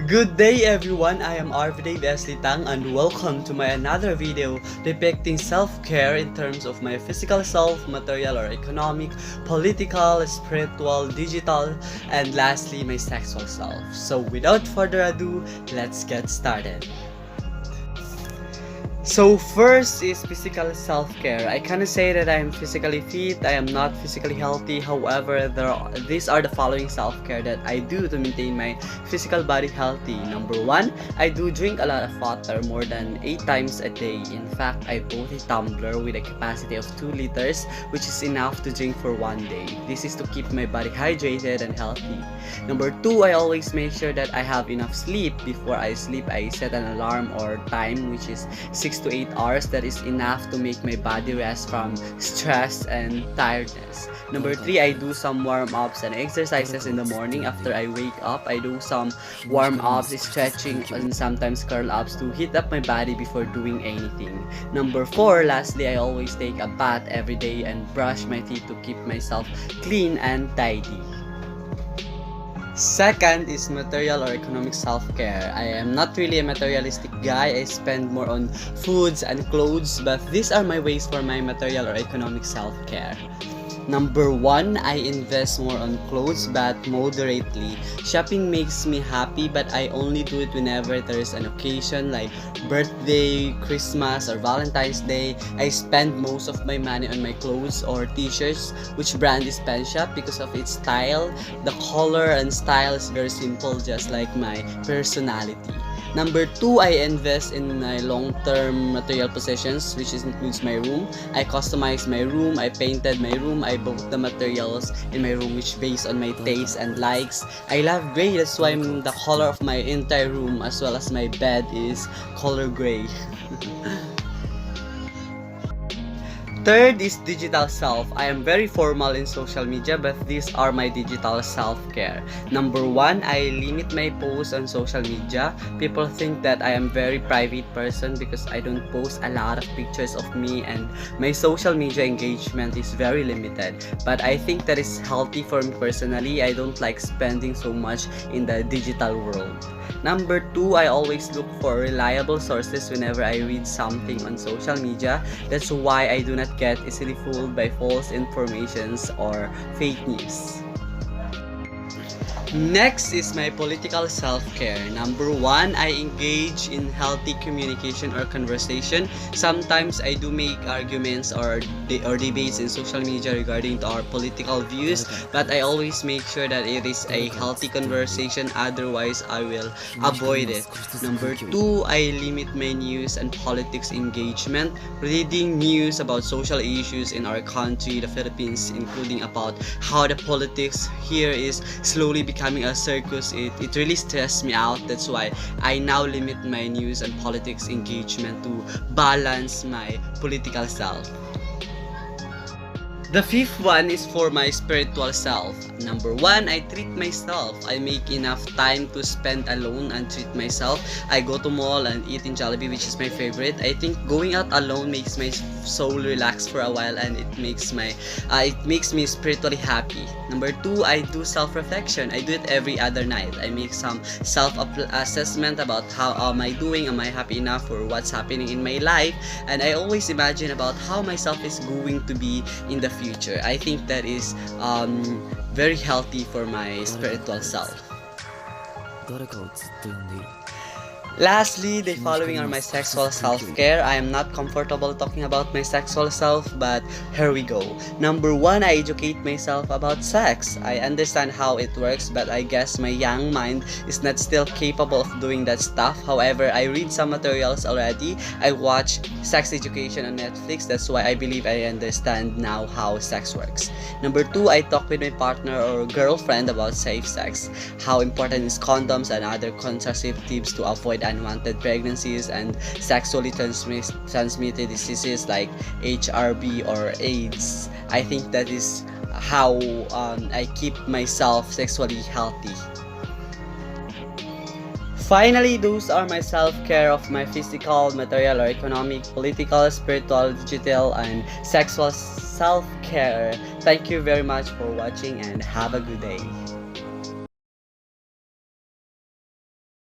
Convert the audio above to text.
Good day everyone, I am Arviday Veslitang and welcome to my another video depicting self-care in terms of my physical self, material or economic, political, spiritual, digital, and lastly my sexual self. So without further ado, let's get started. So first is physical self-care. I cannot say that I am physically fit, I am not physically healthy. However, these are the following self-care that I do to maintain my physical body healthy. Number 1, I do drink a lot of water, more than 8 times a day. In fact, I bought a tumbler with a capacity of 2 liters, which is enough to drink for 1 day. This is to keep my body hydrated and healthy. Number 2, I always make sure that I have enough sleep. Before I sleep, I set an alarm or time which is 6 to 8 hours. That is enough to make my body rest from stress and tiredness. Number 3, I do some warm-ups and exercises in the morning. After I wake up, I do some warm-ups, stretching, and sometimes curl-ups to heat up my body before doing anything. Number 4, lastly, I always take a bath every day and brush my teeth to keep myself clean and tidy. Second is material or economic self-care. I am not really a materialistic guy. I spend more on foods and clothes, but these are my ways for my material or economic self-care. Number 1, I invest more on clothes but moderately. Shopping makes me happy, but I only do it whenever there is an occasion like birthday, Christmas, or Valentine's Day. I spend most of my money on my clothes or t-shirts, which brand is Pen Shop because of its style. The color and style is very simple, just like my personality. Number 2, I invest in my long-term material possessions, which includes my room. I customized my room, I painted my room, I bought the materials in my room which based on my taste and likes. I love gray, that's why the color of my entire room as well as my bed is color gray. Third is digital self. I am very formal in social media, but these are my digital self-care. Number 1, I limit my posts on social media. People think that I am very private person because I don't post a lot of pictures of me and my social media engagement is very limited. But I think that is healthy for me personally. I don't like spending so much in the digital world. Number 2, I always look for reliable sources whenever I read something on social media. That's why I do not get easily fooled by false informations or fake news. Next is my political self-care. Number 1, I engage in healthy communication or conversation. Sometimes I do make arguments or debates in social media regarding to our political views, but I always make sure that it is a healthy conversation, otherwise I will avoid it. Number 2, I limit my news and politics engagement. Reading news about social issues in our country, the Philippines, including about how the politics here is slowly becoming a circus, it really stressed me out. That's why I now limit my news and politics engagement to balance my political self. The fifth one is for my spiritual self. Number 1, I treat myself. I make enough time to spend alone and treat myself. I go to mall and eat in Jollibee, which is my favorite. I think going out alone makes my soul relax for a while and it makes me spiritually happy. Number 2, I do self-reflection. I do it every other night. I make some self-assessment about how am I doing, am I happy enough for what's happening in my life, and I always imagine about how myself is going to be in the future. I think that is very healthy for my spiritual self. Lastly, the following are my sexual self-care. I am not comfortable talking about my sexual self, but here we go. Number 1, I educate myself about sex. I understand how it works, but I guess my young mind is not still capable of doing that stuff. However, I read some materials already. I watch sex education on Netflix. That's why I believe I understand now how sex works. Number 2, I talk with my partner or girlfriend about safe sex. How important is condoms and other contraceptives to avoid unwanted pregnancies and sexually transmitted diseases like HRV or AIDS. I think that is how I keep myself sexually healthy. Finally, those are my self-care of my physical, material or economic, political, spiritual, digital, and sexual self-care. Thank you very much for watching and have a good day.